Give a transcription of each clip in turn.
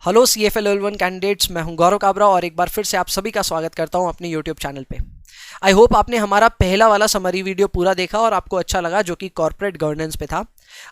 Hello CFA level 1 candidates, मैं हूं गौरव काबरा और एक बार फिर से आप सभी का स्वागत करता हूं अपने यूट्यूब चैनल पे। आई होप आपने हमारा पहला वाला समरी वीडियो पूरा देखा और आपको अच्छा लगा, जो कि कॉर्पोरेट गवर्नेंस पे था।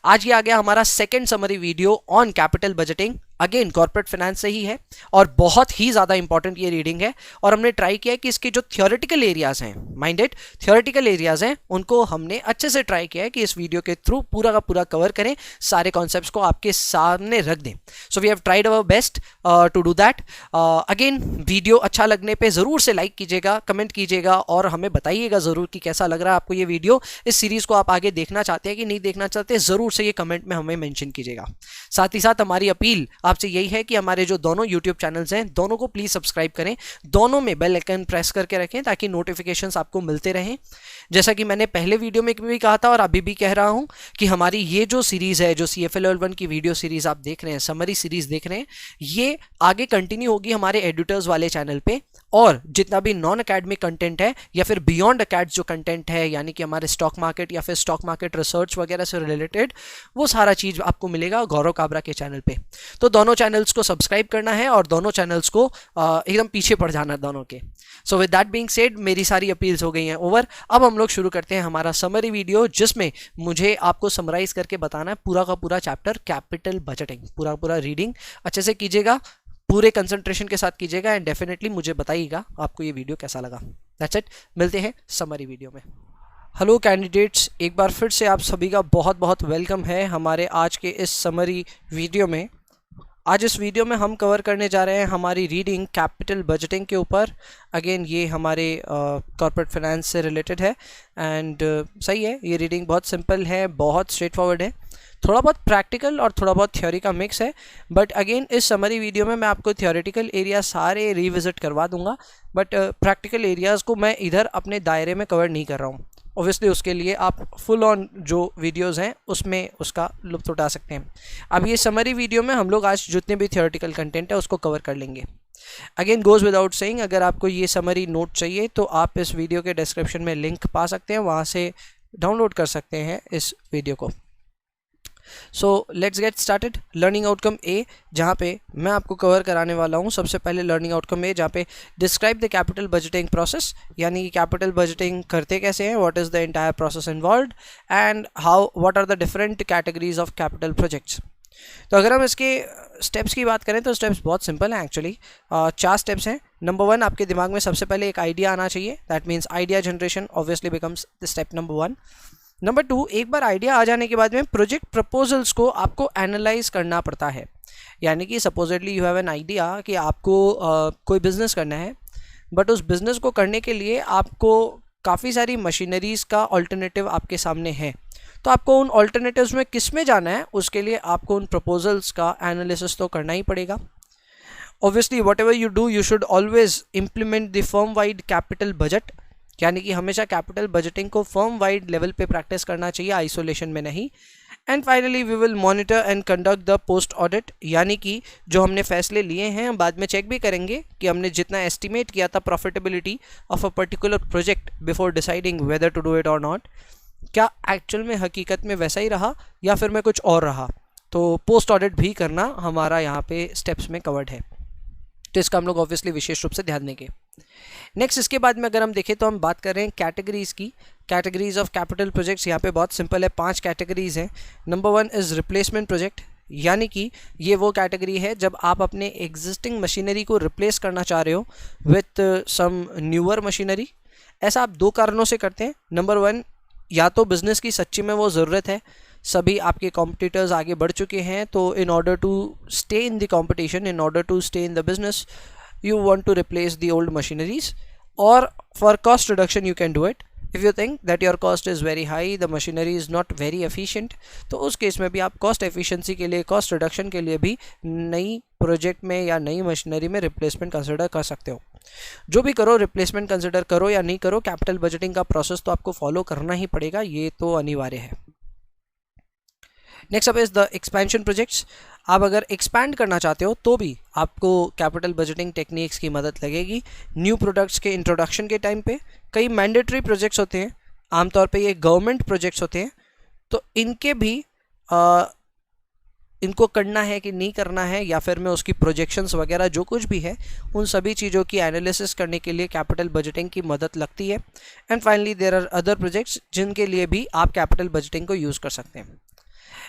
आज ये आ गया हमारा second summary video on capital budgeting, again corporate finance से ही है और बहुत ही ज़्यादा इंपॉर्टेंट ये रीडिंग है। और हमने ट्राई किया कि इसके जो थियोरेटिकल एरियाज हैं, माइंडेड थियोरेटिकल एरियाज हैं, उनको हमने अच्छे से ट्राई किया है कि इस वीडियो के थ्रू पूरा का पूरा कवर करें, सारे कॉन्सेप्ट्स को आपके सामने रख दें। So we have tried our best to do that. Again video अच्छा लगने पे ज़रूर से लाइक कीजिएगा, कमेंट कीजिएगा और हमें बताइएगा ज़रूर कि कैसा लग रहा है आपको ये वीडियो। इस सीरीज़ को आप आगे देखना चाहते हैं कि नहीं देखना चाहते, ज़रूर से ये कमेंट में हमें मेंशन कीजिएगा। साथ ही साथ हमारी अपील आपसे यही है कि हमारे जो दोनों यूट्यूब चैनल्स हैं, दोनों को प्लीज़ सब्सक्राइब करें, दोनों में बेल आइकन प्रेस करके रखें ताकि नोटिफिकेशंस आपको मिलते रहें। जैसा कि मैंने पहले वीडियो में भी कहा था और अभी भी कह रहा हूं कि हमारी ये जो सीरीज़ है, जो CFA लेवल 1 की वीडियो सीरीज़ आप देख रहे हैं, समरी सीरीज़ देख रहे हैं, ये आगे कंटिन्यू होगी हमारे एडिटर्स वाले चैनल पे। और जितना भी नॉन अकेडमिक कंटेंट है या फिर बियॉन्ड अकेड जो कंटेंट है, यानी कि हमारे स्टॉक मार्केट या फिर स्टॉक मार्केट रिसर्च वगैरह से रिलेटेड, वो सारा चीज़ आपको मिलेगा गौरव काबरा के चैनल पे। तो दोनों चैनल्स को सब्सक्राइब करना है और दोनों चैनल्स को एकदम पीछे पड़ जाना है दोनों के। So with that being said, मेरी सारी अपील्स हो गई हैं ओवर। अब हम लोग शुरू करते हैं हमारा समरी वीडियो, जिसमें मुझे आपको समराइज करके बताना है पूरा का पूरा चैप्टर कैपिटल बजटिंग। पूरा पूरा रीडिंग अच्छे से कीजिएगा, पूरे कंसंट्रेशन के साथ कीजिएगा एंड डेफिनेटली मुझे बताइएगा आपको ये वीडियो कैसा लगा। दैट्स इट, मिलते हैं समरी वीडियो में। हेलो कैंडिडेट्स, एक बार फिर से आप सभी का बहुत बहुत वेलकम है हमारे आज के इस समरी वीडियो में। आज इस वीडियो में हम कवर करने जा रहे हैं हमारी रीडिंग कैपिटल बजटिंग के ऊपर। अगेन ये हमारे कॉर्पोरेट फाइनेंस से रिलेटेड है एंड सही है, ये रीडिंग बहुत सिंपल है, बहुत स्ट्रेट फॉरवर्ड है, थोड़ा बहुत प्रैक्टिकल और थोड़ा बहुत थ्योरी का मिक्स है। बट अगेन इस समरी वीडियो में मैं आपको थ्योरेटिकल एरिया सारे रिविजिट करवा दूंगा, बट प्रैक्टिकल एरियाज़ को मैं इधर अपने दायरे में कवर नहीं कर रहा हूँ। ऑब्वियसली उसके लिए आप फुल ऑन जो वीडियोस हैं उसमें उसका लुत्फ़ उठा सकते हैं। अब ये समरी वीडियो में हम लोग आज जितने भी थियोरेटिकल कंटेंट है उसको कवर कर लेंगे। अगेन गोज़ विदाउट सेइंग, अगर आपको ये समरी नोट चाहिए तो आप इस वीडियो के डिस्क्रिप्शन में लिंक पा सकते हैं, वहाँ से डाउनलोड कर सकते हैं इस वीडियो को। So let's get started. Learning outcome A, जहाँ पे मैं आपको कवर कराने वाला हूँ सबसे पहले लर्निंग आउटकम ए, जहाँ पे describe the capital budgeting process, यानी कि कैपिटल बजटिंग करते कैसे हैं, what is the entire process involved and how what are the different categories of capital projects. तो अगर हम इसके स्टेप्स की बात करें तो स्टेप्स बहुत सिंपल हैं एक्चुअली। 4 स्टेप्स हैं। नंबर 1, आपके दिमाग में सबसे पहले एक आइडिया आना चाहिए, that means idea generation obviously becomes the step number 1। Number 2, एक बार आइडिया आ जाने के बाद में प्रोजेक्ट प्रपोजल्स को आपको एनालाइज करना पड़ता है। यानी कि supposedly you have an idea कि आपको कोई बिजनेस करना है, बट उस बिजनेस को करने के लिए आपको काफ़ी सारी मशीनरीज़ का ऑल्टरनेटिव आपके सामने है। तो आपको उन ऑल्टरनेटिव्स में किस में जाना है, उसके लिए आपको उन प्रपोजल्स का एनालिसिस तो करना ही पड़ेगा। Obviously whatever you do, you should always implement the firm wide capital budget, यानी कि हमेशा कैपिटल बजटिंग को फर्म वाइड लेवल पे प्रैक्टिस करना चाहिए, आइसोलेशन में नहीं। And finally we will monitor and conduct the post audit, यानी कि जो हमने फैसले लिए हैं हम बाद में चेक भी करेंगे कि हमने जितना एस्टिमेट किया था profitability of a particular project before deciding whether to do it और नॉट, क्या एक्चुअल में हकीकत में वैसा ही रहा या फिर मैं कुछ और रहा। तो पोस्ट ऑडिट भी करना हमारा यहाँ पे स्टेप्स में कवर्ड है, तो इसका हम लोग ऑब्वियसली विशेष रूप से ध्यान देंगे। नेक्स्ट, इसके बाद में अगर हम देखें तो हम बात कर रहे हैं कैटेगरीज की, कैटेगरीज ऑफ कैपिटल प्रोजेक्ट्स। यहाँ पे बहुत सिंपल है, 5 कैटेगरीज हैं। नंबर 1 इज़ रिप्लेसमेंट प्रोजेक्ट, यानी कि ये वो कैटेगरी है जब आप अपने एग्जिस्टिंग मशीनरी को रिप्लेस करना चाह रहे हो विथ सम न्यूअर मशीनरी। ऐसा आप 2 कारणों से करते हैं। नंबर 1, या तो बिज़नेस की सच्ची में वो ज़रूरत है, सभी आपके कॉम्पिटिटर्स आगे बढ़ चुके हैं, तो in order to stay in the competition, in order to stay in the business, you want to replace the old machineries, or for cost reduction you can do it. If you think that your cost is very high, the machinery is not very efficient, तो उस case में भी आप cost efficiency के लिए, cost reduction के लिए भी नई प्रोजेक्ट में या नई मशीनरी में रिप्लेसमेंट कंसिडर कर सकते हो। जो भी करो, रिप्लेसमेंट कंसिडर करो या नहीं करो, कैपिटल बजटिंग का प्रोसेस तो आपको फॉलो करना ही पड़ेगा, ये तो अनिवार्य है। Next up is the expansion projects. आप अगर एक्सपैंड करना चाहते हो तो भी आपको कैपिटल बजटिंग टेक्निक्स की मदद लगेगी। न्यू प्रोडक्ट्स के इंट्रोडक्शन के टाइम पे कई मैंडेटरी प्रोजेक्ट्स होते हैं, आमतौर पे ये गवर्नमेंट प्रोजेक्ट्स होते हैं, तो इनके भी इनको करना है कि नहीं करना है, या फिर मैं उसकी प्रोजेक्शंस वगैरह जो कुछ भी है उन सभी चीज़ों की एनालिसिस करने के लिए कैपिटल बजटिंग की मदद लगती है। And finally there are other projects जिनके लिए भी आप कैपिटल बजटिंग को यूज़ कर सकते हैं।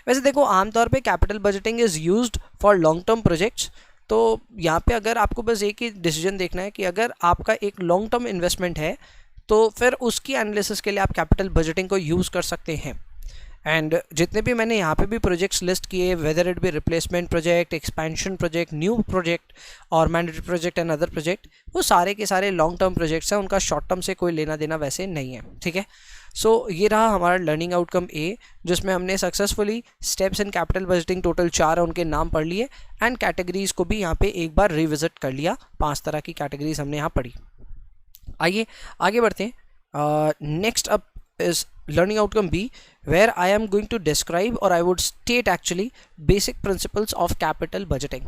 वैसे देखो, आमतौर पे capital budgeting is used for long term projects. तो यहाँ पे अगर आपको बस एक ही डिसीजन देखना है कि अगर आपका एक लॉन्ग टर्म इन्वेस्टमेंट है तो फिर उसकी एनालिसिस के लिए आप कैपिटल बजटिंग को यूज़ कर सकते हैं। एंड जितने भी मैंने यहाँ पे भी प्रोजेक्ट्स लिस्ट किए, whether it be replacement project, expansion project, new project और mandatory project and other project, वो सारे के सारे लॉन्ग टर्म प्रोजेक्ट्स हैं, उनका शॉर्ट टर्म से कोई लेना देना वैसे नहीं है। ठीक है, सो ये रहा हमारा लर्निंग आउटकम ए, जिसमें हमने successfully steps in capital budgeting total 4 उनके नाम पढ़ लिए एंड कैटेगरीज को भी यहाँ पे एक बार रिविजिट कर लिया। 5 तरह की कैटेगरीज हमने यहाँ पढ़ी। आइए आगे बढ़ते हैं। Next up is learning outcome B, where I am going to describe or I would state actually basic principles of capital budgeting।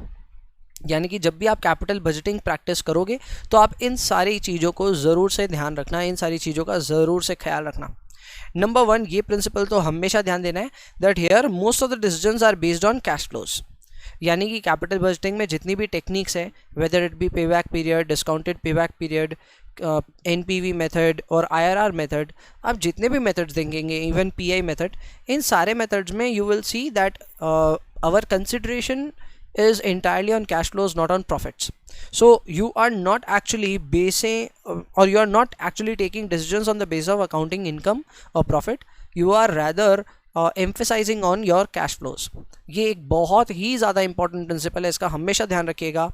यानी कि जब भी आप कैपिटल बजटिंग प्रैक्टिस करोगे तो आप इन सारी चीज़ों को ज़रूर से ध्यान रखना, इन सारी चीज़ों का ज़रूर से ख्याल रखना। नंबर 1, ये प्रिंसिपल तो हमेशा ध्यान देना है that here most of the decisions are based on cash flows. यानी कि कैपिटल बजटिंग में जितनी भी टेक्निक्स हैं, whether it be payback period, discounted payback period, NPV method और IRR मेथड, आप जितने भी मेथड्स देखेंगे, इवन PI मेथड, इन सारे मेथड्स में you will see that our consideration is entirely on cash flows, not on profits. So you are not actually basing or you are not actually taking decisions on the basis of accounting income or profit. You are rather emphasizing on your cash flows. ये एक बहुत ही ज़्यादा important principle है, इसका हमेशा ध्यान रखिएगा।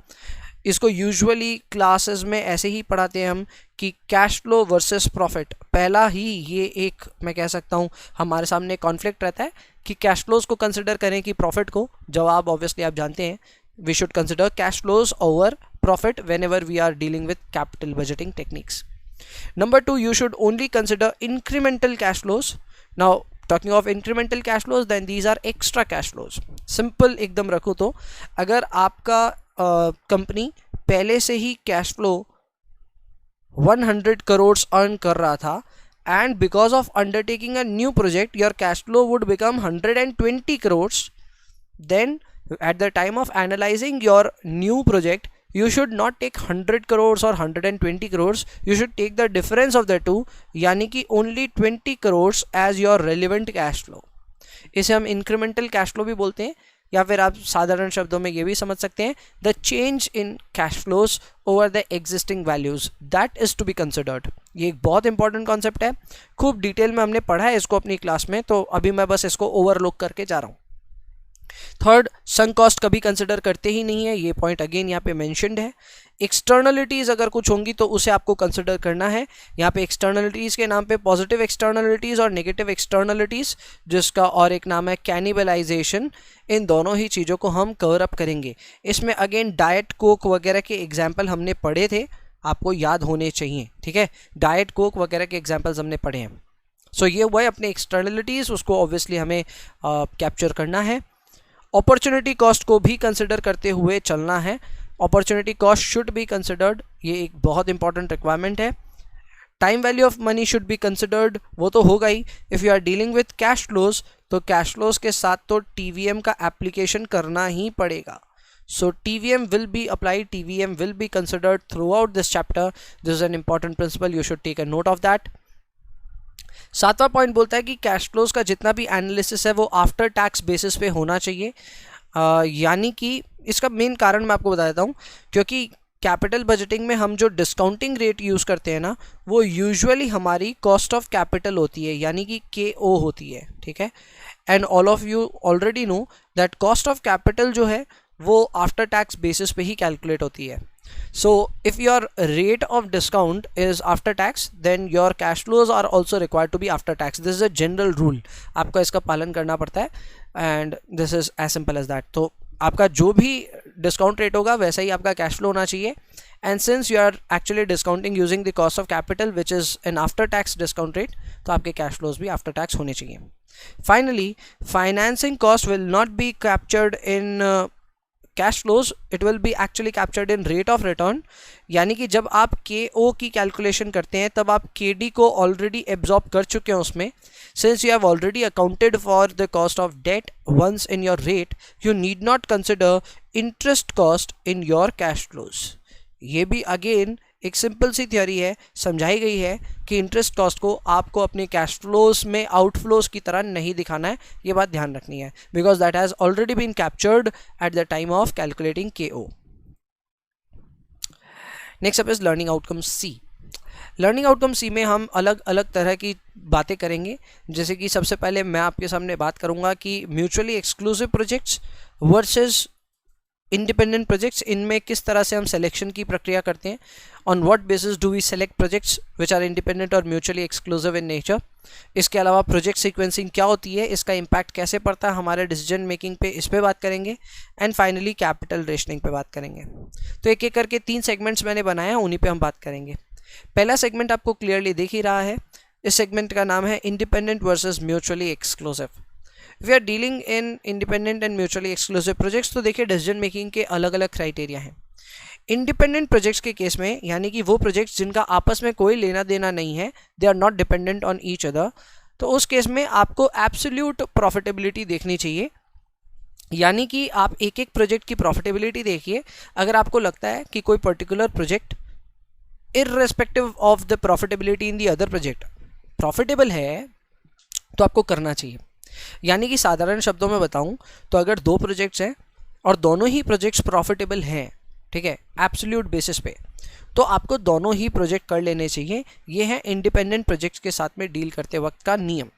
इसको यूजुअली क्लासेस में ऐसे ही पढ़ाते हैं हम कि कैश फ्लो वर्सेस प्रॉफिट। पहला ही ये एक मैं कह सकता हूँ हमारे सामने कॉन्फ्लिक्ट रहता है कि कैश फ्लोज को कंसिडर करें कि प्रॉफिट को। जवाब ऑब्वियसली आप जानते हैं, we should consider cash flows over profit whenever we are dealing with capital budgeting techniques. Number 2, you should only consider incremental cash flows. Now talking of incremental cash flows, then these are extra cash flows. Simple एकदम रखो तो अगर आपका company पहले से ही cash flow 100 crore earn कर रहा था and because of undertaking a new project your cash flow would become 120 crores, then at the time of analyzing your new project you should not take 100 crores or 120 crores, you should take the difference of the two, यानी कि only 20 crores as your relevant cash flow। इसे हम incremental cash flow भी बोलते हैं, या फिर आप साधारण शब्दों में ये भी समझ सकते हैं the change in cash flows over the existing values, that is to be considered. ये एक बहुत इंपॉर्टेंट कॉन्सेप्ट है, खूब डिटेल में हमने पढ़ा है इसको अपनी क्लास में, तो अभी मैं बस इसको ओवरलुक करके जा रहा हूँ। थर्ड, संक कॉस्ट कभी कंसिडर करते ही नहीं है, ये पॉइंट अगेन यहाँ पे मेंशन्ड है। एक्सटर्नलिटीज़ अगर कुछ होंगी तो उसे आपको कंसिडर करना है। यहाँ पे एक्सटर्नलिटीज़ के नाम पे पॉजिटिव एक्सटर्नलिटीज़ और नेगेटिव एक्सटर्नलिटीज़, जिसका और एक नाम है कैनिबलाइजेशन, इन दोनों ही चीज़ों को हम कवर अप करेंगे। इसमें अगेन डाइट कोक वगैरह के एग्जाम्पल हमने पढ़े थे, आपको याद होने चाहिए। ठीक है, डाइट कोक वगैरह के एग्जाम्पल्स हमने पढ़े हैं। सो ये हुआ अपने एक्सटर्नलिटीज़, उसको ऑब्वियसली हमें कैप्चर करना है। अपॉर्चुनिटी कॉस्ट को भी कंसिडर करते हुए चलना है। Opportunity cost should be considered, ये एक बहुत इंपॉर्टेंट रिक्वायरमेंट है। Time value of money should be considered, वो तो होगा ही। If you are dealing with cash flows तो कैश फ्लोज के साथ तो TVM का एप्लीकेशन करना ही पड़ेगा। So TVM will be applied, TVM will be considered throughout this chapter. This is an important principle, you should take a note of that. 7वां point बोलता है कि कैश फ्लोज का जितना भी एनालिसिस है वो आफ्टर टैक्स बेसिस पे होना चाहिए। यानी कि इसका मेन कारण मैं आपको बता देता हूँ, क्योंकि कैपिटल बजटिंग में हम जो डिस्काउंटिंग रेट यूज़ करते हैं ना, वो यूजुअली हमारी कॉस्ट ऑफ कैपिटल होती है, यानी कि KO होती है। ठीक है, and all of you already know that cost of capital जो है वो आफ्टर टैक्स बेसिस पे ही कैलकुलेट होती है। So if your rate of discount is after tax, then your cash flows are also required to be after tax. This is a general rule, आपको इसका पालन करना पड़ता है, and this is as simple as that. तो आपका जो भी डिस्काउंट रेट होगा वैसा ही आपका कैश फ्लो होना चाहिए। And since you are actually discounting using the cost of capital which is an after tax discount rate, तो आपके कैश फ्लोज भी आफ्टर टैक्स होने चाहिए। Finally, financing cost will not be captured in cash flows it will be actually captured in rate of return, यानी कि जब आप KO की कैलकुलेशन करते हैं तब आप KD को ऑलरेडी एब्जॉर्ब कर चुके हैं उसमें. Since you have already accounted for the cost of debt once in your rate, you need not consider interest cost in your cash flows. ये भी अगेन एक सिंपल सी थ्योरी है, समझाई गई है कि इंटरेस्ट कॉस्ट को आपको अपने कैश फ्लोज में आउटफ्लोज की तरह नहीं दिखाना है. ये बात ध्यान रखनी है because that has already been captured at the time of calculating KO. Next up is learning outcome C. Learning outcome C में हम अलग अलग तरह की बातें करेंगे. जैसे कि सबसे पहले मैं आपके सामने बात करूंगा कि mutually exclusive projects versus independent projects, इनमें किस तरह से हम सिलेक्शन की प्रक्रिया करते हैं. On what basis do we select projects which are independent और म्यूचुअली एक्सक्लूसिव इन नेचर. इसके अलावा प्रोजेक्ट सीक्वेंसिंग क्या होती है, इसका इम्पैक्ट कैसे पड़ता है हमारे डिसीजन मेकिंग पे, इस पे बात करेंगे. एंड फाइनली कैपिटल रेशनिंग पे बात करेंगे. तो एक एक करके 3 सेगमेंट्स मैंने बनाए हैं, उन्हीं पे हम बात करेंगे. पहला सेगमेंट आपको क्लियरली दिख ही रहा है. इस सेगमेंट का नाम है independent versus mutually exclusive. We are dealing in independent and mutually exclusive projects. तो देखिए डिसीजन मेकिंग के अलग अलग क्राइटेरिया हैं. इंडिपेंडेंट प्रोजेक्ट्स के केस में, यानी कि वो प्रोजेक्ट्स जिनका आपस में कोई लेना देना नहीं है, they are not dependent on each other, तो उस केस में आपको एब्सोल्यूट प्रॉफिटेबिलिटी देखनी चाहिए. यानी कि आप एक एक प्रोजेक्ट की प्रॉफिटेबिलिटी देखिए. अगर आपको लगता है कि कोई particular project irrespective of the profitability in the other project profitable है तो आपको करना चाहिए. यानी कि साधारण शब्दों में बताऊं तो अगर 2 प्रोजेक्ट्स हैं और दोनों ही प्रोजेक्ट्स प्रॉफिटेबल हैं, ठीक है, एब्सोल्यूट बेसिस पे, तो आपको दोनों ही प्रोजेक्ट कर लेने चाहिए. ये है इंडिपेंडेंट प्रोजेक्ट्स के साथ में डील करते वक्त का नियम.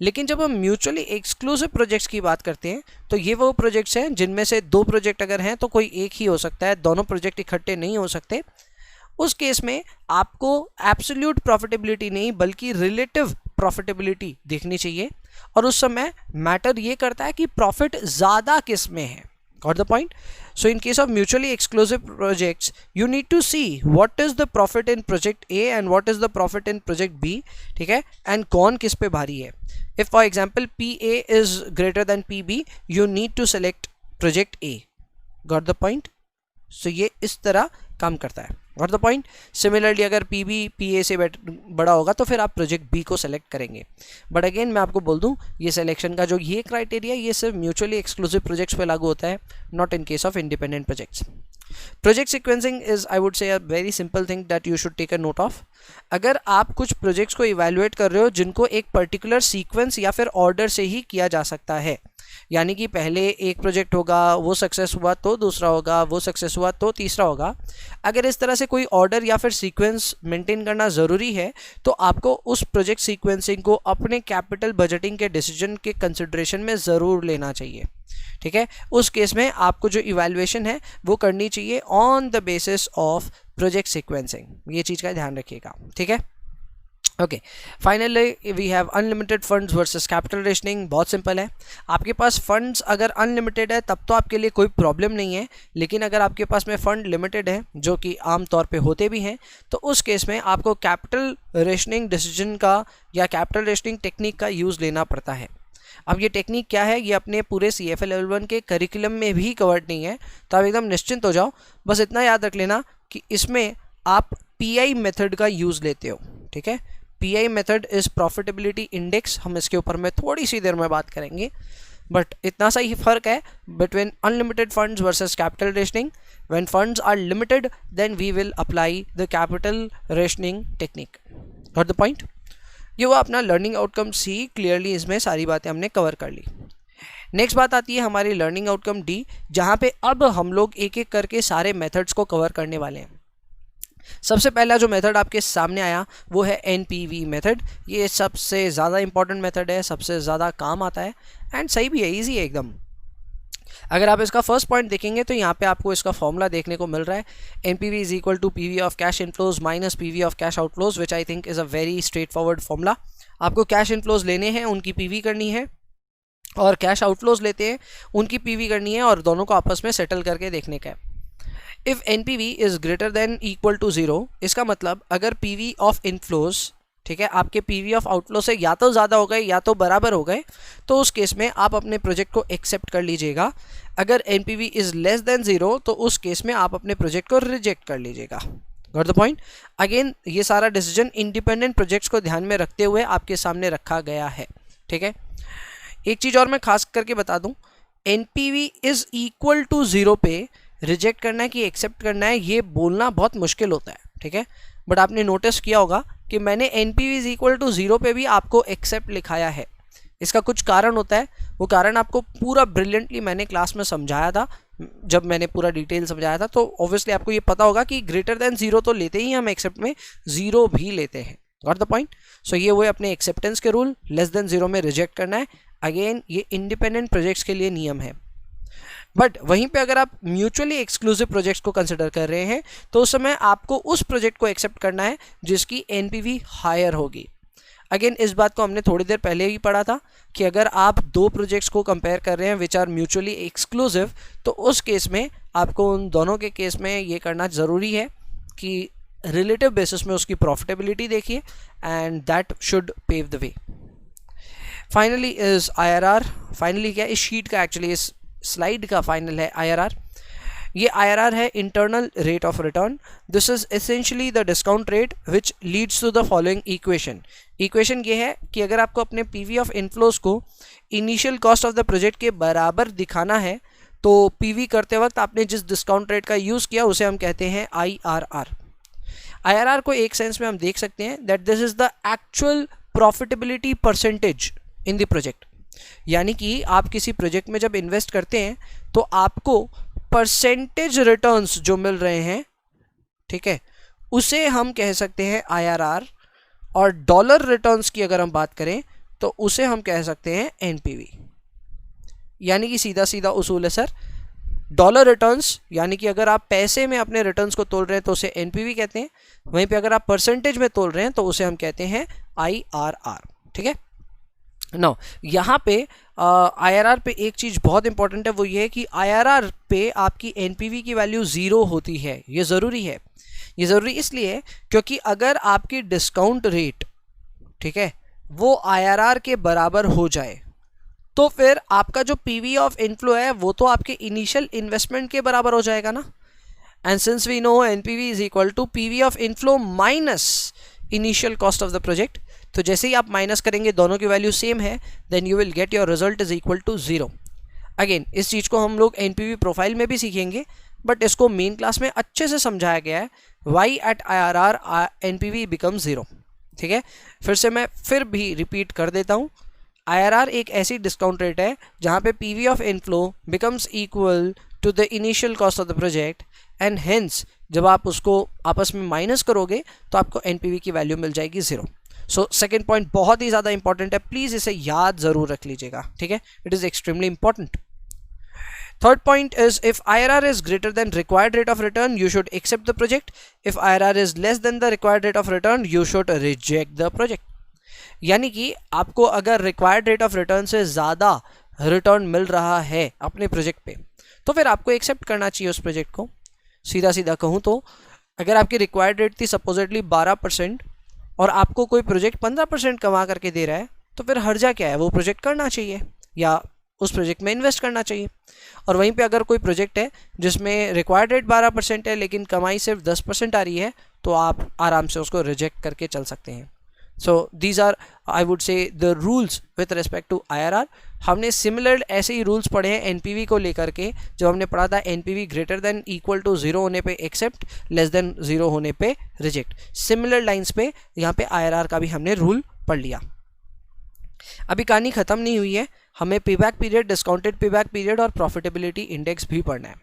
लेकिन जब हम म्यूचुअली एक्सक्लूसिव प्रोजेक्ट्स की बात करते हैं तो ये वो प्रोजेक्ट्स हैं जिनमें से 2 प्रोजेक्ट अगर हैं तो कोई एक ही हो सकता है, दोनों प्रोजेक्ट इकट्ठे नहीं हो सकते. उस केस में आपको एब्सोल्यूट प्रॉफिटेबिलिटी नहीं बल्कि रिलेटिव प्रॉफिटेबिलिटी देखनी चाहिए. और उस समय मैटर ये करता है कि प्रॉफिट ज़्यादा किस में है. Got the point. So in case of mutually exclusive projects you need to see what is the profit in project A and what is the profit in project B, ठीक है, एंड कौन किस पे भारी है. If for example PA is greater than PB, you need to select project A. Got the point. So ये इस तरह काम करता है. Got the point. सिमिलरली अगर PB PA से बड़ा होगा तो फिर आप प्रोजेक्ट B को सेलेक्ट करेंगे. बट अगेन मैं आपको बोल दूं, ये सिलेक्शन का जो ये क्राइटेरिया ये सिर्फ म्यूचुअली एक्सक्लूसिव प्रोजेक्ट्स पे लागू होता है, not in case of independent projects. Project sequencing is I would say a very simple thing that you should take a note of. अगर आप कुछ प्रोजेक्ट्स को इवेल्युएट कर रहे हो जिनको एक पर्टिकुलर सीक्वेंस या फिर ऑर्डर से ही किया जा सकता है, यानी कि पहले एक प्रोजेक्ट होगा, वो सक्सेस हुआ तो दूसरा होगा, वो सक्सेस हुआ तो तीसरा होगा, अगर इस तरह से कोई ऑर्डर या फिर सीक्वेंस मेंटेन करना ज़रूरी है तो आपको उस प्रोजेक्ट सीक्वेंसिंग को अपने कैपिटल बजटिंग के डिसीजन के कंसिडरेशन में ज़रूर लेना चाहिए. ठीक है, उस केस में आपको जो इवैल्यूएशन है वो करनी चाहिए on the basis of project sequencing. ये चीज़ का ध्यान रखिएगा. ठीक है, okay. Finally we have unlimited funds versus capital rationing. बहुत सिंपल है. आपके पास फंड्स अगर अनलिमिटेड है तब तो आपके लिए कोई प्रॉब्लम नहीं है, लेकिन अगर आपके पास में फंड लिमिटेड है, जो कि आम तौर पे होते भी हैं, तो उस केस में आपको कैपिटल रेशनिंग डिसीजन का या कैपिटल रेशनिंग टेक्निक का यूज़ लेना पड़ता है. अब ये टेक्निक क्या है, ये अपने पूरे CFA लेवल 1 के करिकुलम में भी कवर्ड नहीं है, तो आप एकदम निश्चिंत हो जाओ. बस इतना याद रख लेना कि इसमें आप PI मेथड का यूज़ लेते हो. ठीक है, PI method is profitability index. हम इसके ऊपर में थोड़ी सी देर में बात करेंगे, बट इतना सा ही फ़र्क है between unlimited funds versus capital rationing. When funds are limited then we will apply the capital rationing technique. Got the point. ये वो अपना लर्निंग आउटकम C. क्लियरली इसमें सारी बातें हमने कवर कर ली. नेक्स्ट बात आती है हमारी लर्निंग आउटकम D, जहाँ पे अब हम लोग एक एक करके सारे मेथड्स को कवर करने वाले हैं. सबसे पहला जो मेथड आपके सामने आया वो है NPV मेथड. ये सबसे ज़्यादा इंपॉर्टेंट मेथड है, सबसे ज़्यादा काम आता है एंड सही भी है, ईजी है एकदम. अगर आप इसका फर्स्ट पॉइंट देखेंगे तो यहाँ पे आपको इसका फॉर्मूला देखने को मिल रहा है. NPV is equal to PV of cash inflows minus PV of cash outflows, which I think is a very straightforward formula. आपको कैश इनफ्लोज लेने हैं, उनकी PV करनी है, और कैश आउटफ्लोज लेते हैं, उनकी PV करनी है, और दोनों को आपस में सेटल करके देखने का है. If NPV is greater than equal to 0, इसका मतलब अगर PV ऑफ इनफ्लोज ठीक है, आपके पीवी ऑफ आउटफ्लो से या तो ज़्यादा हो गए या तो बराबर हो गए, तो उस केस में आप अपने प्रोजेक्ट को एक्सेप्ट कर लीजिएगा। अगर एनपीवी इज़ लेस देन 0 तो उस केस में आप अपने प्रोजेक्ट को रिजेक्ट कर लीजिएगा। Got the point. अगेन ये सारा डिसीजन इंडिपेंडेंट प्रोजेक्ट्स को ध्यान में रखते हुए आपके सामने रखा गया है। ठीक है, एक चीज़ और मैं खास करके बता दूं, एनपीवी इज इक्वल टू 0 पे रिजेक्ट करना है कि एक्सेप्ट करना है, ये बोलना बहुत मुश्किल होता है। ठीक है, बट आपने नोटिस किया होगा कि मैंने एनपीवी इज इक्वल टू 0 पे भी आपको एक्सेप्ट लिखाया है। इसका कुछ कारण होता है, वो कारण आपको पूरा ब्रिलियंटली मैंने क्लास में समझाया था, जब मैंने पूरा डिटेल समझाया था। तो ऑब्वियसली आपको ये पता होगा कि ग्रेटर देन 0 तो लेते ही हम एक्सेप्ट में, 0 भी लेते हैं। Got the point. सो ये हुए अपने एक्सेप्टेंस के रूल, लेस देन 0 में रिजेक्ट करना है। अगेन ये इंडिपेंडेंट प्रोजेक्ट्स के लिए नियम है। बट वहीं पे अगर आप म्यूचुअली एक्सक्लूसिव प्रोजेक्ट्स को कंसिडर कर रहे हैं तो उस समय आपको उस प्रोजेक्ट को एक्सेप्ट करना है जिसकी एनपीवी हायर होगी। अगेन इस बात को हमने थोड़ी देर पहले ही पढ़ा था कि अगर आप दो प्रोजेक्ट्स को कंपेयर कर रहे हैं विच आर म्यूचुअली एक्सक्लूसिव, तो उस केस में आपको उन दोनों के केस में ये करना ज़रूरी है कि रिलेटिव बेसिस में उसकी प्रॉफिटेबिलिटी देखिए, and that should pave the way. Finally is IRR। Finally क्या, इस शीट का एक्चुअली इस स्लाइड का फाइनल है IRR। ये IRR है internal rate of return. This is essentially the discount rate which leads to the following equation. Equation ये है कि अगर आपको अपने पीवी ऑफ इनफ्लोज को initial cost of the project के बराबर दिखाना है तो पीवी करते वक्त आपने जिस डिस्काउंट रेट का यूज़ किया उसे हम कहते हैं IRR। IRR को एक सेंस में हम देख सकते हैं that this is the actual profitability percentage in the project. यानी कि आप किसी प्रोजेक्ट में जब इन्वेस्ट करते हैं तो आपको परसेंटेज रिटर्न्स जो मिल रहे हैं, ठीक है, उसे हम कह सकते हैं IRR। और डॉलर रिटर्न्स की अगर हम बात करें तो उसे हम कह सकते हैं एनपीवी। यानी कि सीधा सीधा उसूल है सर, डॉलर रिटर्न्स यानी कि अगर आप पैसे में अपने रिटर्न्स को तोल रहे हैं तो उसे एनपीवी कहते हैं, वहीं पे अगर आप परसेंटेज में तोल रहे हैं तो उसे हम कहते हैं IRR। ठीक है, नो यहाँ पे IRR पे एक चीज़ बहुत इंपॉर्टेंट है, वो ये है कि IRR पे आपकी एनपीवी की वैल्यू 0 होती है। ये ज़रूरी है। ये ज़रूरी इसलिए क्योंकि अगर आपकी डिस्काउंट रेट, ठीक है, वो IRR के बराबर हो जाए तो फिर आपका जो पीवी ऑफ इनफ्लो है वो तो आपके इनिशियल इन्वेस्टमेंट के बराबर हो जाएगा ना। And since we know NPV is equal to PV of inflow minus initial cost of the project, तो जैसे ही आप माइनस करेंगे दोनों की वैल्यू सेम है, then you will get your result is equal to 0। Again इस चीज़ को हम लोग एनपीवी प्रोफाइल में भी सीखेंगे, बट इसको मेन क्लास में अच्छे से समझाया गया है, why at IRR NPV become 0। ठीक है, फिर से मैं फिर भी रिपीट कर देता हूँ, IRR एक ऐसी डिस्काउंट रेट है जहाँ पे PV of inflow becomes equal to the initial cost of the project, and hence जब आप उसको आपस में माइनस करोगे तो आपको एनपीवी की वैल्यू मिल जाएगी 0। सो सेकेंड पॉइंट बहुत ही ज़्यादा इंपॉर्टेंट है, प्लीज़ इसे याद ज़रूर रख लीजिएगा। ठीक है, it is extremely important. Third point is if IRR is greater than required rate of return, you should accept the project. If IRR is less than the required rate of return, you should reject the project. यानी कि आपको अगर required rate of return से ज़्यादा return मिल रहा है अपने project पे तो फिर आपको एक्सेप्ट करना चाहिए उस प्रोजेक्ट को। सीधा सीधा कहूँ तो अगर आपकी रिक्वायर्ड रेट थी सपोजिटली 12% और आपको कोई प्रोजेक्ट 15% कमा करके दे रहा है तो फिर हर्जा क्या है, वो प्रोजेक्ट करना चाहिए या उस प्रोजेक्ट में इन्वेस्ट करना चाहिए। और वहीं पे अगर कोई प्रोजेक्ट है जिसमें रिक्वायर्ड रेट 12% है लेकिन कमाई सिर्फ 10% आ रही है तो आप आराम से उसको रिजेक्ट करके चल सकते हैं। So these are I would say the rules with respect to IRR। हमने सिमिलर ऐसे ही रूल्स पढ़े हैं एनपीवी को लेकर के, जब हमने पढ़ा था NPV greater than equal to 0 होने पे एक्सेप्ट, लेस देन 0 होने पे रिजेक्ट। सिमिलर लाइंस पे यहाँ पे IRR का भी हमने रूल पढ़ लिया। अभी कहानी ख़त्म नहीं हुई है, हमें payback period, discounted payback period और प्रॉफिटेबिलिटी इंडेक्स भी पढ़ना है।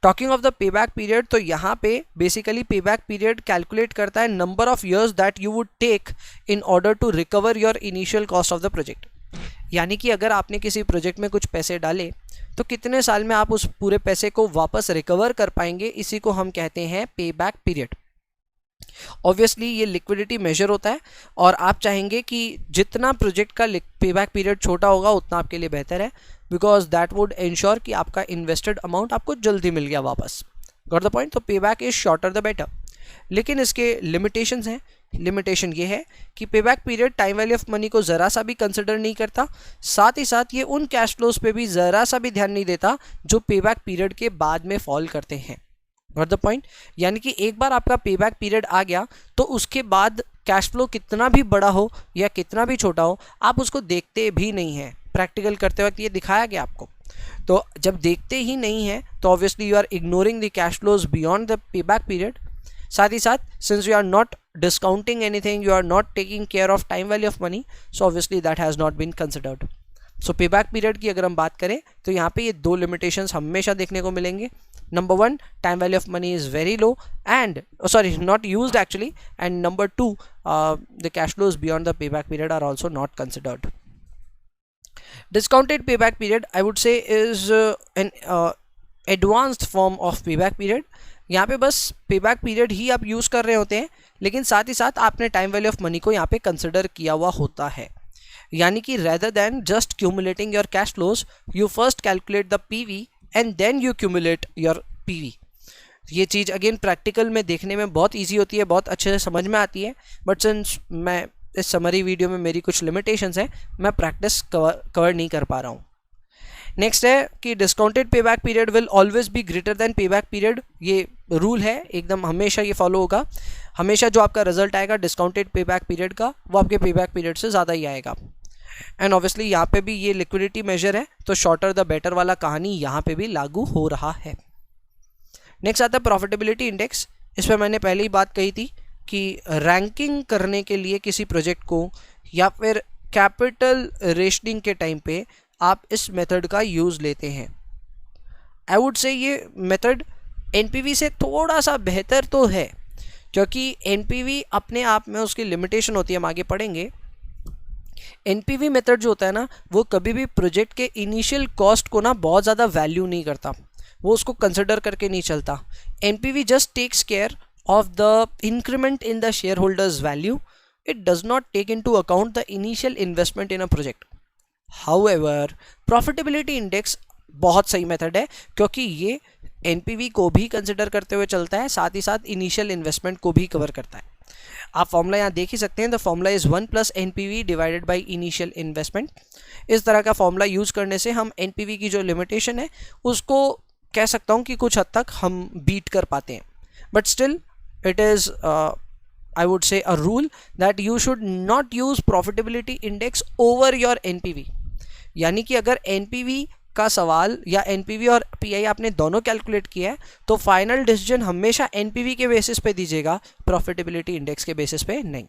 Talking of the payback period, तो यहाँ पे बेसिकली पेबैक पीरियड कैलकुलेट करता है number of years that you would take in order to recover your initial cost of the project. यानी कि अगर आपने किसी प्रोजेक्ट में कुछ पैसे डाले तो कितने साल में आप उस पूरे पैसे को वापस रिकवर कर पाएंगे, इसी को हम कहते हैं पेबैक पीरियड। ऑब्वियसली ये लिक्विडिटी मेजर होता है और आप चाहेंगे कि जितना प्रोजेक्ट का पेबैक पीरियड छोटा होगा उतना आपके लिए बेहतर है, बिकॉज दैट वुड इंश्योर कि आपका इन्वेस्टेड अमाउंट आपको जल्दी मिल गया वापस। Got the point. तो payback is shorter the better. लेकिन इसके लिमिटेशंस हैं। लिमिटेशन ये है कि payback period time value of money को ज़रा सा भी कंसिडर नहीं करता, साथ ही साथ ये उन कैश फ्लोज पे भी ज़रा सा भी ध्यान नहीं देता जो पेबैक पीरियड के बाद में फॉल करते हैं। Got the point? यानी कि एक बार आपका पेबैक पीरियड आ गया तो उसके बाद कैश फ्लो कितना भी बड़ा हो या कितना भी छोटा हो, आप उसको देखते भी नहीं हैं। प्रैक्टिकल करते वक्त ये दिखाया गया आपको। तो जब देखते ही नहीं है तो obviously you are ignoring the cash flows beyond the payback period. साथ ही साथ since you are not discounting anything, you are not taking care of time value of money, so obviously that has not been considered. So payback period की अगर हम बात करें तो यहाँ पे ये दो limitations हमेशा देखने को मिलेंगे। Number one, time value of money is very low and not used actually, and number two, the cash flows beyond the payback period are also not considered. Discounted payback period I would say is an advanced form of payback period. यहाँ पे बस payback period ही आप use कर रहे होते हैं, लेकिन साथ ही साथ आपने टाइम वैल्यू ऑफ मनी को यहाँ पे कंसिडर किया हुआ होता है। यानी कि rather than just cumulating your cash flows, you first calculate the PV and then you cumulate your PV. ये चीज़ अगेन प्रैक्टिकल में देखने में बहुत ईजी होती है, बहुत अच्छे से समझ में आती है, बट सिंस मैं इस समरी वीडियो में मेरी कुछ लिमिटेशंस हैं, मैं प्रैक्टिस कवर नहीं कर पा रहा हूँ। नेक्स्ट है कि discounted payback period will always be greater than payback period. ये रूल है एकदम, हमेशा ये फॉलो होगा। हमेशा जो आपका रिजल्ट आएगा डिस्काउंटेड पेबैक पीरियड का, वो आपके पेबैक पीरियड से ज़्यादा ही आएगा। एंड ऑब्वियसली यहाँ पे भी ये लिक्विडिटी मेजर है, तो शॉर्टर द बेटर वाला कहानी यहाँ पे भी लागू हो रहा है। नेक्स्ट आता है प्रॉफिटेबिलिटी इंडेक्स। इस पर मैंने पहले ही बात कही थी कि रैंकिंग करने के लिए किसी प्रोजेक्ट को या फिर कैपिटल रेशनिंग के टाइम पे आप इस मेथड का यूज़ लेते हैं। आई वुड से ये मेथड एनपीवी से थोड़ा सा बेहतर तो है, क्योंकि एनपीवी अपने आप में उसकी लिमिटेशन होती है, हम आगे पढ़ेंगे। एनपीवी मेथड जो होता है ना, वो कभी भी प्रोजेक्ट के इनिशियल कॉस्ट को ना बहुत ज़्यादा वैल्यू नहीं करता, वो उसको कंसिडर करके नहीं चलता। NPV just takes care of the increment in the shareholders value, it does not take into account the initial investment in a project. However profitability index बहुत सही मेथड है, क्योंकि ये एनपीवी को भी कंसिडर करते हुए चलता है, साथ ही साथ इनिशियल इन्वेस्टमेंट को भी कवर करता है। आप फॉर्मूला यहाँ देख ही सकते हैं, the formula is 1 + NPV divided by initial investment. इस तरह का फॉर्मूला यूज़ करने से हम एनपीवी की जो लिमिटेशन है उसको कह सकता हूँ कि कुछ हद तक हम बीट कर पाते हैं, but still it is I would say a rule that you should not use profitability index over your NPV। यानी कि अगर NPV का सवाल या NPV और PI आपने दोनों कैलकुलेट किया है तो फाइनल डिसीजन हमेशा NPV के बेसिस पे दीजिएगा, प्रॉफिटेबिलिटी इंडेक्स के बेसिस पे नहीं।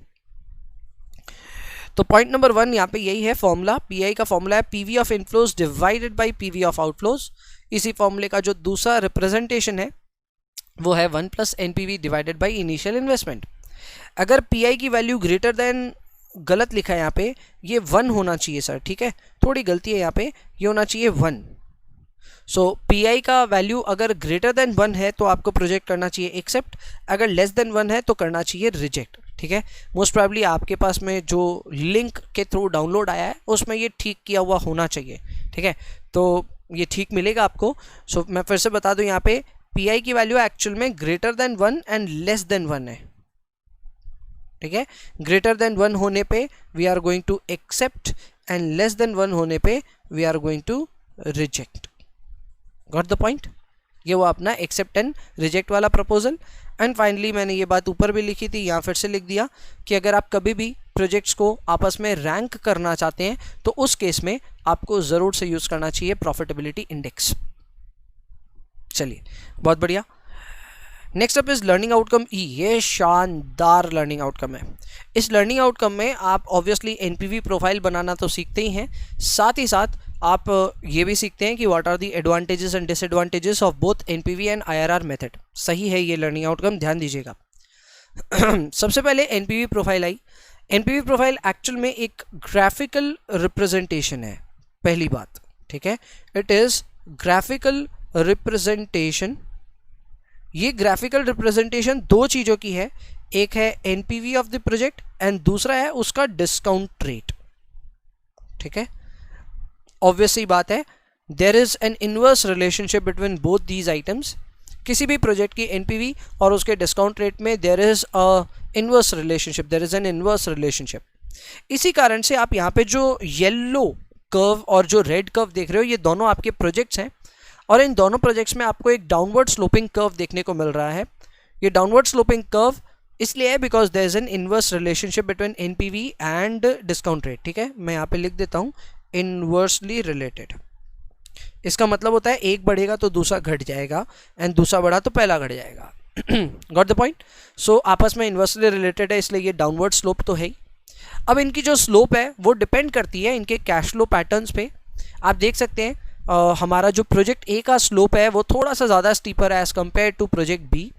तो पॉइंट नंबर 1 यहाँ पे यही है फॉर्मूला। PI का फॉर्मूला है PV of inflows divided by PV of outflows. इसी फॉर्मूले का जो दूसरा रिप्रेजेंटेशन है वो है 1 + NPV divided by initial investment. अगर PI की वैल्यू ग्रेटर देन, गलत लिखा है यहाँ पे, ये 1 होना चाहिए सर, ठीक है, थोड़ी गलती है यहाँ पे, ये होना चाहिए 1। सो PI का वैल्यू अगर ग्रेटर देन 1 है तो आपको प्रोजेक्ट करना चाहिए एक्सेप्ट, अगर लेस देन 1 है तो करना चाहिए रिजेक्ट, ठीक है। मोस्ट प्रॉब्ली आपके पास में जो लिंक के थ्रू डाउनलोड आया है उसमें ये ठीक किया हुआ होना चाहिए, ठीक है, तो ये ठीक मिलेगा आपको। सो मैं फिर से बता दूँ, यहाँ पे PI की वैल्यू एक्चुअल में greater than 1 and less than 1 है, ठीक है। ग्रेटर देन 1 होने पे we are going to accept and less than 1 होने पे we are going to reject. Got the point? ये वो अपना एक्सेप्ट एंड रिजेक्ट वाला प्रपोजल। एंड फाइनली मैंने ये बात ऊपर भी लिखी थी, यहाँ फिर से लिख दिया कि अगर आप कभी भी प्रोजेक्ट्स को आपस में रैंक करना चाहते हैं तो उस केस में आपको ज़रूर से यूज़ करना चाहिए प्रॉफिटेबिलिटी इंडेक्स। चलिए, बहुत बढ़िया। Next up is learning outcome E. ये शानदार लर्निंग आउटकम है। इस लर्निंग आउटकम में आप ऑब्वियसली एनपीवी प्रोफाइल बनाना तो सीखते ही हैं, साथ ही साथ आप ये भी सीखते हैं कि what are the advantages and disadvantages of both NPV and IRR method. सही है ये लर्निंग आउटकम, ध्यान दीजिएगा। सबसे पहले एनपीवी प्रोफाइल आई। एनपीवी प्रोफाइल एक्चुअल में एक ग्राफिकल रिप्रेजेंटेशन है, पहली बात, ठीक है। It is graphical representation. ये ग्राफिकल रिप्रेजेंटेशन दो चीज़ों की है, एक है NPV of the project and दूसरा है उसका डिस्काउंट रेट, ठीक है। ऑब्वियस सी बात है, there is an inverse relationship between both these items. किसी भी प्रोजेक्ट की एनपीवी और उसके डिस्काउंट रेट में there is a inverse relationship, there is an inverse relationship. इसी कारण से आप यहाँ पे जो येलो कर्व और जो रेड कर्व देख रहे हो ये दोनों आपके प्रोजेक्ट्स हैं, और इन दोनों प्रोजेक्ट्स में आपको एक डाउनवर्ड स्लोपिंग कर्व देखने को मिल रहा है। ये डाउनवर्ड स्लोपिंग कर्व इसलिए है because there is an inverse relationship between NPV and discount rate. ठीक है, मैं यहाँ पे लिख देता हूँ इनवर्सली रिलेटेड। इसका मतलब होता है एक बढ़ेगा तो दूसरा घट जाएगा एंड दूसरा बढ़ा तो पहला घट जाएगा। Got the point. सो आपस में इनवर्सली रिलेटेड है, इसलिए ये डाउनवर्ड स्लोप तो है ही। अब इनकी जो स्लोप है वो डिपेंड करती है इनके कैश फ्लो पैटर्न्स पे। आप देख सकते हैं हमारा जो प्रोजेक्ट ए का स्लोप है वो थोड़ा सा ज़्यादा स्टीपर है as compare to project B.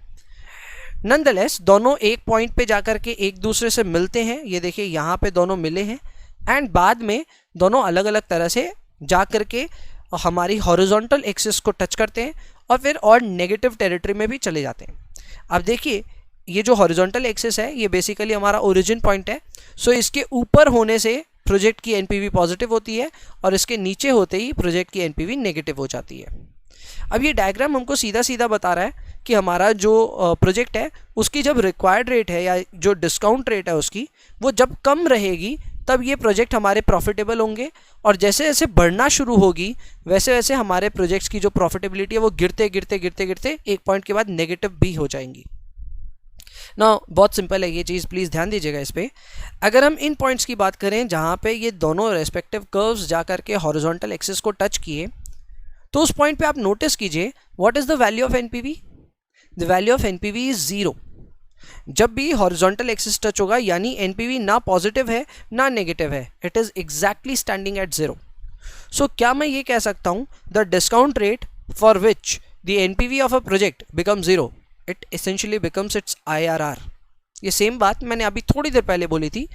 Nonetheless दोनों एक पॉइंट पे जाकर के एक दूसरे से मिलते हैं। ये देखिए यहाँ पे दोनों मिले हैं एंड बाद में दोनों अलग अलग तरह से जा कर के हमारी हॉरिजॉन्टल एक्सिस को टच करते हैं और फिर और नेगेटिव टेरिटरी में भी चले जाते हैं। अब देखिए ये जो हॉरिजॉन्टल एक्सिस है ये बेसिकली हमारा ओरिजिन पॉइंट है। सो इसके ऊपर होने से प्रोजेक्ट की एनपीवी पॉजिटिव होती है और इसके नीचे होते ही प्रोजेक्ट की एनपीवी नेगेटिव हो जाती है। अब ये डायग्राम हमको सीधा सीधा बता रहा है कि हमारा जो प्रोजेक्ट है उसकी जब रिक्वायर्ड रेट है या जो डिस्काउंट रेट है उसकी वो जब कम रहेगी तब ये प्रोजेक्ट हमारे प्रॉफिटेबल होंगे, और जैसे जैसे बढ़ना शुरू होगी वैसे वैसे हमारे प्रोजेक्ट्स की जो प्रॉफिटेबिलिटी है वो गिरते गिरते गिरते गिरते एक पॉइंट के बाद नेगेटिव भी हो जाएंगी ना। बहुत सिंपल है ये चीज़, प्लीज़ ध्यान दीजिएगा इस पर। अगर हम इन पॉइंट्स की बात करें जहाँ पे ये दोनों रेस्पेक्टिव कर्व्स जा कर के हॉरिजॉन्टल एक्सिस को टच किए तो उस पॉइंट पे आप नोटिस कीजिए what is the value of NPV. The value of NPV is 0। जब भी हॉरिजॉन्टल एक्सिस टच होगा यानी एनपीवी ना पॉजिटिव है ना नेगेटिव है, it is exactly standing at 0। सो क्या मैं ये कह सकता हूँ the discount rate for which the NPV of a project become 0, it essentially becomes it's IRR। ये सेम बात मैंने अभी थोड़ी देर पहले बोली थी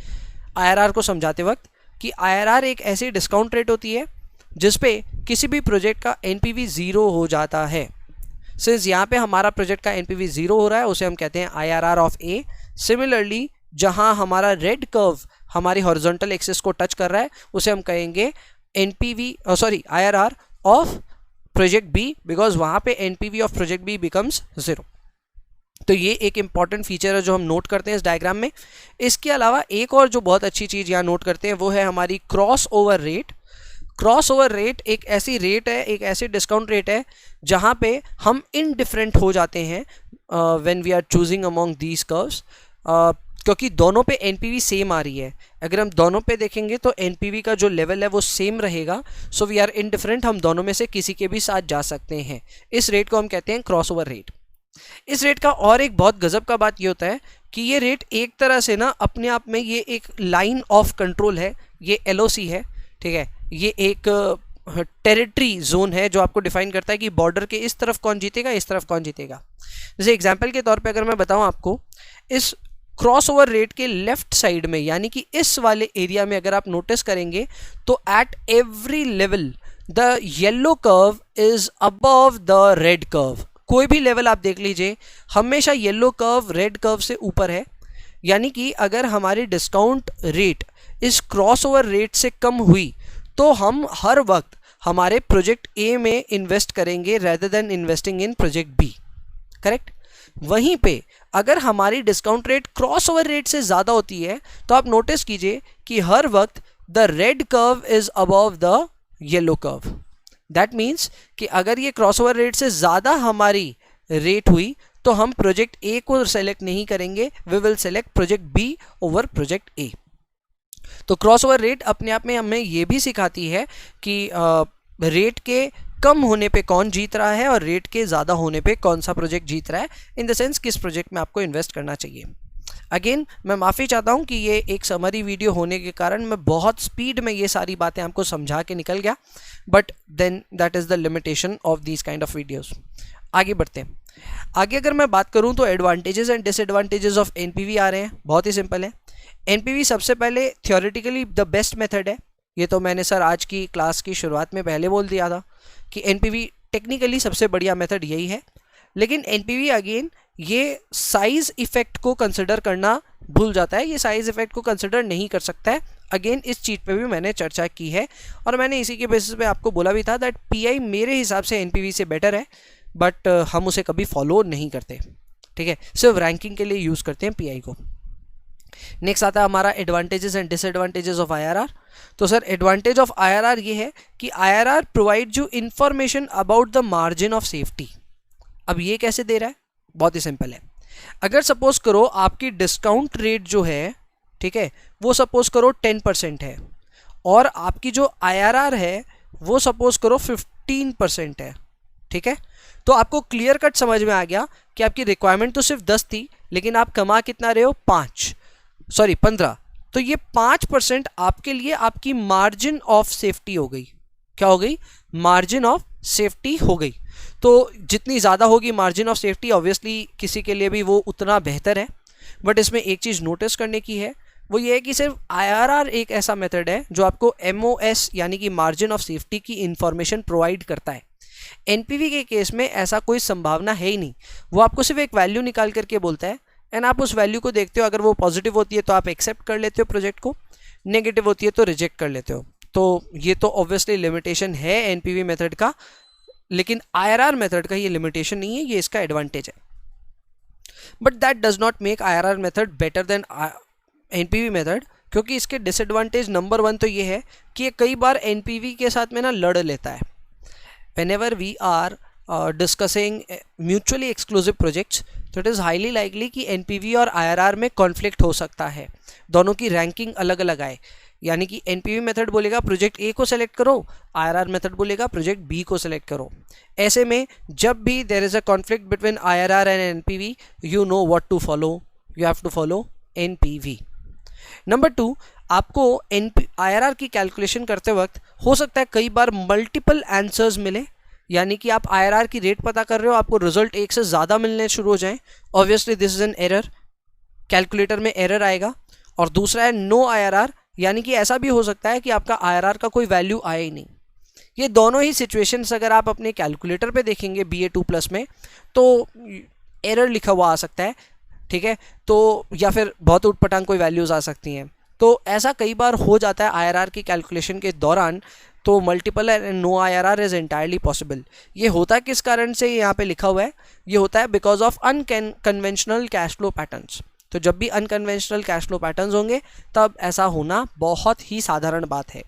IRR को समझाते वक्त कि IRR एक ऐसी डिस्काउंट रेट होती है जिसपे किसी भी प्रोजेक्ट का एनपीवी 0 हो जाता है। सिंस यहाँ पे हमारा प्रोजेक्ट का एनपीवी 0 हो रहा है उसे हम कहते हैं IRR ऑफ A। सिमिलरली जहाँ हमारा रेड कर्व हमारी हॉरिजॉन्टल एक्सिस को टच कर रहा है उसे हम कहेंगे IRR of project B, because वहाँ पे NPV of project B becomes 0। तो ये एक इंपॉर्टेंट फीचर है जो हम नोट करते हैं इस डायग्राम में। इसके अलावा एक और जो बहुत अच्छी चीज़ यहाँ नोट करते हैं वो है हमारी cross over rate. Cross over rate एक ऐसी रेट है, एक ऐसी डिस्काउंट रेट है जहाँ पे हम इनडिफरेंट हो जाते हैं when we are choosing among these curves, क्योंकि दोनों पे एनपीवी सेम आ रही है। अगर हम दोनों पे देखेंगे तो एनपीवी का जो लेवल है वो सेम रहेगा। सो वी आर इनडिफरेंट, हम दोनों में से किसी के भी साथ जा सकते हैं। इस रेट को हम कहते हैं क्रॉस ओवर रेट। इस रेट का और एक बहुत गजब का बात ये होता है कि ये रेट एक तरह से ना अपने आप में ये एक लाइन ऑफ कंट्रोल है, ये LOC है। ठीक है, ये एक टेरिटरी जोन है जो आपको डिफाइन करता है कि बॉर्डर के इस तरफ कौन जीतेगा, इस तरफ कौन जीतेगा। जैसे एग्जांपल के तौर पे अगर मैं बताऊं आपको, इस क्रॉस ओवर रेट के लेफ्ट साइड में यानी कि इस वाले एरिया में अगर आप नोटिस करेंगे तो at every level the yellow curve is above the red curve. कोई भी लेवल आप देख लीजिए हमेशा येलो कर्व रेड कर्व से ऊपर है। यानी कि अगर हमारी डिस्काउंट रेट इस क्रॉस ओवर रेट से कम हुई तो हम हर वक्त हमारे प्रोजेक्ट A में इन्वेस्ट करेंगे rather than investing in project B। Correct. वहीं पे अगर हमारी discount rate cross over rate से ज़्यादा होती है तो आप नोटिस कीजिए कि हर वक्त the red curve is above the yellow curve. That means कि अगर ये क्रॉस ओवर रेट से ज़्यादा हमारी रेट हुई तो हम प्रोजेक्ट A को सेलेक्ट नहीं करेंगे, we will select project B over project A। तो क्रॉस ओवर रेट अपने आप में हमें ये भी सिखाती है कि रेट के कम होने पे कौन जीत रहा है और रेट के ज़्यादा होने पे कौन सा प्रोजेक्ट जीत रहा है, इन द सेंस किस प्रोजेक्ट में आपको इन्वेस्ट करना चाहिए। अगेन मैं माफ़ी चाहता हूँ कि ये एक समरी वीडियो होने के कारण मैं बहुत स्पीड में ये सारी बातें आपको समझा के निकल गया, but then that is the limitation of these kind of videos. आगे बढ़ते हैं। आगे अगर मैं बात करूँ तो advantages and disadvantages of NPV आ रहे हैं। बहुत ही सिंपल है। एनपीवी सबसे पहले थ्योरेटिकली द बेस्ट मेथड है। ये तो मैंने सर आज की क्लास की शुरुआत में पहले बोल दिया था कि एनपीवी टेक्निकली सबसे बढ़िया मेथड यही है। लेकिन एनपीवी अगेन ये साइज इफेक्ट को कंसिडर करना भूल जाता है, ये साइज इफेक्ट को कंसिडर नहीं कर सकता है। अगेन इस चीज़ पे भी मैंने चर्चा की है और मैंने इसी के बेसिस पे आपको बोला भी था दैट पीआई मेरे हिसाब से एनपीवी से बेटर है। बट हम उसे कभी फॉलो नहीं करते, ठीक है, सिर्फ रैंकिंग के लिए यूज़ करते हैं पीआई को। नेक्स्ट आता है हमारा advantages and disadvantages of IRR. तो सर एडवांटेज ऑफ आईआरआर ये है कि IRR provide you information about the margin of safety. अब ये कैसे दे रहा है, बहुत ही सिंपल है। अगर सपोज करो आपकी डिस्काउंट रेट जो है, ठीक है, वो सपोज करो 10% है और आपकी जो आईआरआर है वो सपोज करो 15% है, ठीक है, तो आपको क्लियर कट समझ में आ गया कि आपकी रिक्वायरमेंट तो सिर्फ 10 थी लेकिन आप कमा कितना रहे हो, 15। तो ये 5% आपके लिए आपकी मार्जिन ऑफ सेफ्टी हो गई। क्या हो गई, मार्जिन ऑफ सेफ्टी हो गई। तो जितनी ज़्यादा होगी मार्जिन ऑफ सेफ्टी ऑब्वियसली किसी के लिए भी वो उतना बेहतर है। बट इसमें एक चीज़ नोटिस करने की है, वो ये है कि सिर्फ आईआरआर एक ऐसा मेथड है जो आपको एमओएस यानी कि मार्जिन ऑफ सेफ्टी की इंफॉर्मेशन प्रोवाइड करता है। एनपीवी के केस में ऐसा कोई संभावना है ही नहीं, वो आपको सिर्फ एक वैल्यू निकाल करके बोलता है एंड आप उस वैल्यू को देखते हो। अगर वो पॉजिटिव होती है तो आप एक्सेप्ट कर लेते हो प्रोजेक्ट को, नेगेटिव होती है तो रिजेक्ट कर लेते हो। तो ये तो ऑब्वियसली लिमिटेशन है एनपीवी मेथड का, लेकिन आईआरआर मेथड का ये लिमिटेशन नहीं है, ये इसका एडवांटेज है। But that does not make IRR method better than NPV method, क्योंकि इसके डिसएडवांटेज नंबर 1 तो ये है कि ये कई बार एनपीवी के साथ में ना लड़ लेता है। whenever we are discussing mutually exclusive projects, तो इट इज़ हाईली लाइकली कि एनपीवी और आईआरआर में कॉन्फ्लिक्ट हो सकता है, दोनों की रैंकिंग अलग अलग आए। यानी कि एनपीवी मेथड बोलेगा प्रोजेक्ट ए को सेलेक्ट करो, आईआरआर मेथड बोलेगा प्रोजेक्ट बी को सेलेक्ट करो। ऐसे में जब भी there is a conflict between IRR and NPV, you know what to follow, you have to follow NPV. Number 2, आपको आईआरआर की कैलकुलेशन करते वक्त हो सकता है कई बार मल्टीपल आंसर्स मिले, यानी कि आप आईआरआर की रेट पता कर रहे हो, आपको रिजल्ट एक से ज़्यादा मिलने शुरू हो जाएं। Obviously this is an error, calculator में एरर आएगा। और दूसरा है नो आईआरआर, यानी कि ऐसा भी हो सकता है कि आपका आईआरआर का कोई वैल्यू आए ही नहीं। ये दोनों ही सिचुएशंस अगर आप अपने कैलकुलेटर पे देखेंगे BA2+ में तो एरर लिखा हुआ आ सकता है, ठीक है, तो या फिर बहुत उटपटांग कोई वैल्यूज़ आ सकती हैं। तो ऐसा कई बार हो जाता है आईआरआर की कैलकुलेशन के दौरान, तो multiple and no IRR is entirely possible. ये होता है किस कारण से, यहाँ पे लिखा हुआ है, ये होता है because of unconventional cash flow patterns. तो जब भी अनकन्वेंशनल कैश फ्लो पैटर्न्स होंगे तब ऐसा होना बहुत ही साधारण बात है।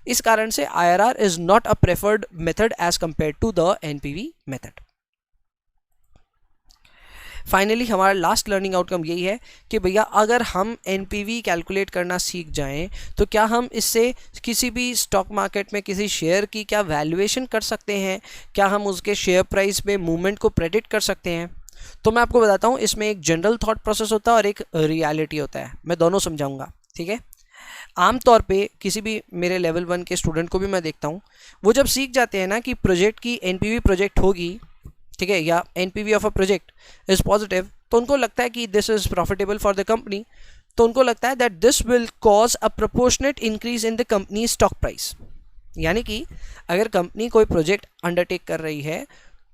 इस कारण से IRR is not a preferred method as compare to the NPV method. Finally हमारा लास्ट लर्निंग आउटकम यही है कि भैया अगर हम एनपीवी कैलकुलेट करना सीख जाएं तो क्या हम इससे किसी भी स्टॉक मार्केट में किसी शेयर की क्या वैल्यूएशन कर सकते हैं, क्या हम उसके शेयर प्राइस में मूवमेंट को प्रेडिक्ट कर सकते हैं। तो मैं आपको बताता हूँ, इसमें एक जनरल थॉट प्रोसेस होता है और एक रियलिटी होता है, मैं दोनों समझाऊंगा, ठीक है। आमतौर पे किसी भी मेरे लेवल 1 के स्टूडेंट को भी मैं देखता हूँ, वो जब सीख जाते हैं ना कि प्रोजेक्ट की एनपीवी प्रोजेक्ट होगी, ठीक है, या NPV of a project is positive, तो उनको लगता है कि this is profitable for the company, तो उनको लगता है that this will cause a proportionate increase in the company stock price. यानी कि अगर कंपनी कोई प्रोजेक्ट अंडरटेक कर रही है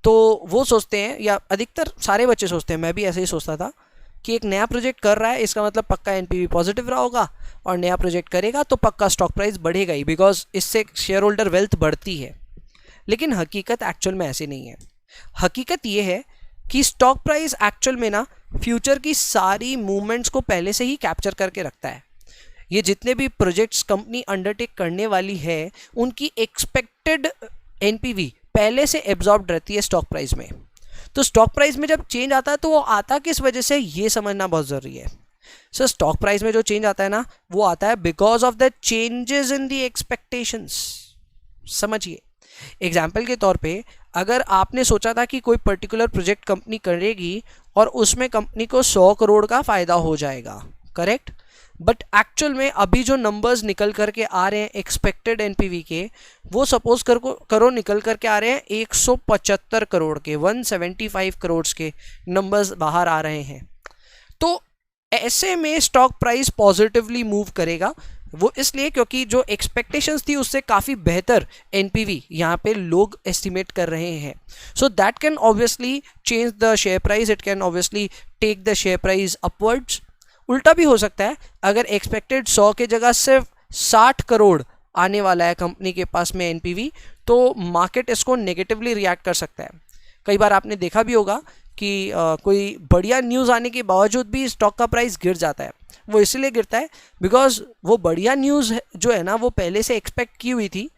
तो वो सोचते हैं, या अधिकतर सारे बच्चे सोचते हैं, मैं भी ऐसे ही सोचता था, कि एक नया प्रोजेक्ट कर रहा है इसका मतलब पक्का एनपीवी पॉजिटिव रहा होगा, और नया प्रोजेक्ट करेगा तो पक्का स्टॉक प्राइस बढ़ेगा ही, बिकॉज इससे शेयर होल्डर वेल्थ बढ़ती है। लेकिन हकीकत एक्चुअल में ऐसी नहीं है। हकीकत ये है कि स्टॉक प्राइस एक्चुअल में ना फ्यूचर की सारी मूवमेंट्स को पहले से ही कैप्चर करके रखता है। ये जितने भी प्रोजेक्ट्स कंपनी अंडरटेक करने वाली है उनकी एक्सपेक्टेड एनपीवी पहले से एब्जॉर्ब्ड रहती है स्टॉक प्राइस में। तो स्टॉक प्राइस में जब चेंज आता है तो वो आता किस वजह से, ये समझना बहुत ज़रूरी है। सो स्टॉक प्राइस में जो चेंज आता है ना, वो आता है because of the changes in the expectations. समझिए, एग्जाम्पल के तौर पे अगर आपने सोचा था कि कोई पर्टिकुलर प्रोजेक्ट कंपनी करेगी और उसमें कंपनी को 100 करोड़ का फ़ायदा हो जाएगा, करेक्ट, बट एक्चुअल में अभी जो नंबर्स निकल करके आ रहे हैं एक्सपेक्टेड एनपीवी के, वो सपोज करो निकल करके आ रहे हैं 175 करोड़ के, 175 करोड़ के नंबर्स बाहर आ रहे हैं। तो ऐसे में स्टॉक प्राइस पॉजिटिवली मूव करेगा, वो इसलिए क्योंकि जो एक्सपेक्टेशंस थी उससे काफ़ी बेहतर एनपीवी यहाँ पे लोग एस्टिमेट कर रहे हैं। So that can obviously change the share price, it can obviously take the share price upwards. उल्टा भी हो सकता है, अगर एक्सपेक्टेड 100 के जगह सिर्फ 60 करोड़ आने वाला है कंपनी के पास में एनपीवी, तो मार्केट इसको नेगेटिवली रिएक्ट कर सकता है। कई बार आपने देखा भी होगा कि कोई बढ़िया न्यूज़ आने के बावजूद भी स्टॉक का प्राइस गिर जाता है। वो इसलिए गिरता है बिकॉज वो बढ़िया न्यूज़ जो है ना वो पहले से एक्सपेक्ट की हुई थी।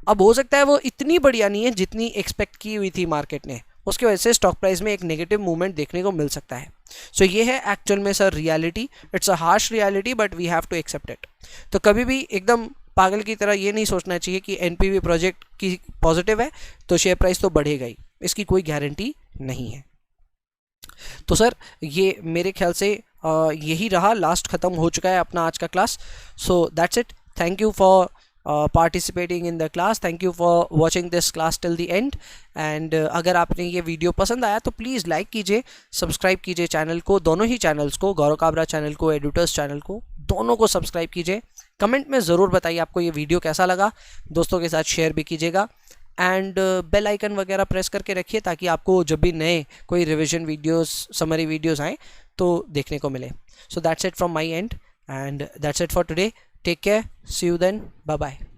अब हो सकता है वो इतनी बढ़िया नहीं है जितनी एक्सपेक्ट की हुई थी मार्केट ने, उसकी वजह से स्टॉक प्राइस में एक नेगेटिव मूवमेंट देखने को मिल सकता है। सो ये है एक्चुअल में sir reality. It's a harsh reality but we have to accept it. तो कभी भी एकदम पागल की तरह ये नहीं सोचना चाहिए कि एनपीवी प्रोजेक्ट की पॉजिटिव है तो शेयर प्राइस तो बढ़ेगा ही, इसकी कोई गारंटी नहीं है। तो सर ये मेरे ख्याल से यही रहा, लास्ट ख़त्म हो चुका है अपना आज का class. So that's it. Thank you for participating in the class, thank you for watching this class till the end and अगर आपने ये वीडियो पसंद आया तो प्लीज़ लाइक कीजिए, सब्सक्राइब कीजिए चैनल को, दोनों ही चैनल्स को, गौरव काबरा चैनल को, एडिटर्स चैनल को, दोनों को सब्सक्राइब कीजिए। कमेंट में ज़रूर बताइए आपको ये वीडियो कैसा लगा, दोस्तों के साथ शेयर भी कीजिएगा एंड बेल आइकन वगैरह प्रेस करके रखिए ताकि आपको जब भी नए कोई रिविजन वीडियोस, समरी वीडियोस आएँ तो देखने को मिले। So that's it from my and and that's it for today. Take care. See you then. Bye bye.